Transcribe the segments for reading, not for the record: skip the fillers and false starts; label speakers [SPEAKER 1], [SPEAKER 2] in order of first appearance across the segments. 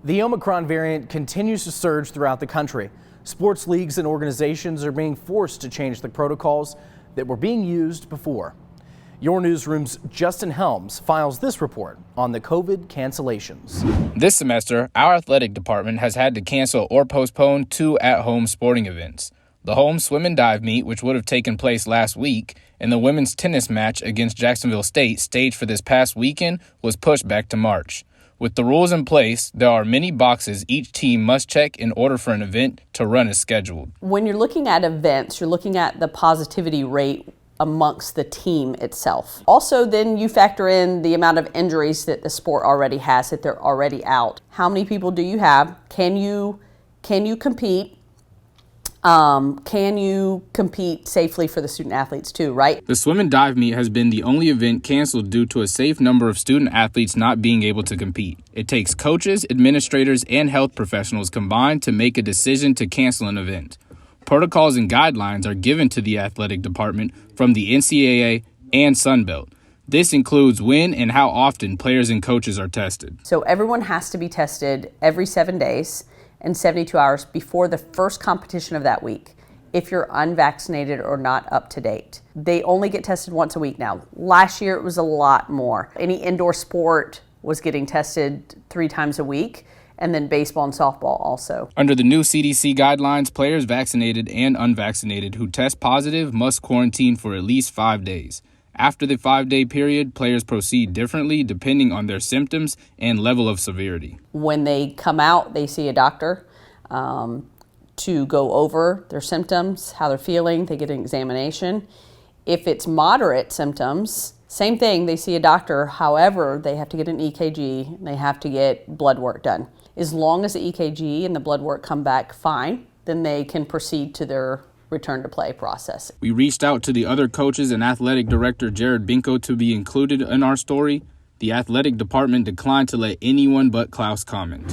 [SPEAKER 1] The Omicron variant continues to surge throughout the country. Sports leagues and organizations are being forced to change the protocols that were being used before. Your newsroom's Justin Helms files this report on the COVID cancellations.
[SPEAKER 2] This semester, our athletic department has had to cancel or postpone 2 at-home sporting events. The home swim and dive meet, which would have taken place last week, and the women's tennis match against Jacksonville State, staged for this past weekend, was pushed back to March. With the rules in place, there are many boxes each team must check in order for an event to run as scheduled.
[SPEAKER 3] When you're looking at events, you're looking at the positivity rate amongst the team itself. Also, then you factor in the amount of injuries that the sport already has, that they're already out. How many people do you have? Can you compete? Can you compete safely for the student athletes too, right?
[SPEAKER 2] The swim and dive meet has been the only event canceled due to a safe number of student athletes not being able to compete. It takes coaches, administrators, and health professionals combined to make a decision to cancel an event. Protocols and guidelines are given to the athletic department from the NCAA and Sunbelt. This includes when and how often players and coaches are tested.
[SPEAKER 3] So everyone has to be tested every 7 days and 72 hours before the first competition of that week, if you're unvaccinated or not up to date. They only get tested once a week now. Last year it was a lot more. Any indoor sport was getting tested 3 times a week, and then baseball and softball also.
[SPEAKER 2] Under the new CDC guidelines, players vaccinated and unvaccinated who test positive must quarantine for at least 5 days. After the 5-day period, players proceed differently depending on their symptoms and level of severity.
[SPEAKER 3] When they come out, they see a doctor to go over their symptoms, how they're feeling. They get an examination. If it's moderate symptoms, same thing, they see a doctor. However, they have to get an EKG and they have to get blood work done. As long as the EKG and the blood work come back fine, then they can proceed to their return to play process.
[SPEAKER 2] We reached out to the other coaches and athletic director Jared Binko to be included in our story. The athletic department declined to let anyone but Klaus comment.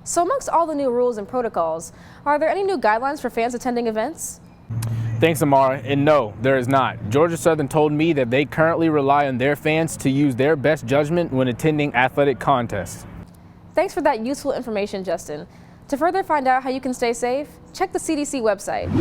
[SPEAKER 4] So amongst all the new rules and protocols, are there any new guidelines for fans attending events?
[SPEAKER 5] Thanks, Amara. And no, there is not. Georgia Southern told me that they currently rely on their fans to use their best judgment when attending athletic contests.
[SPEAKER 4] Thanks for that useful information, Justin. To further find out how you can stay safe, check the CDC website.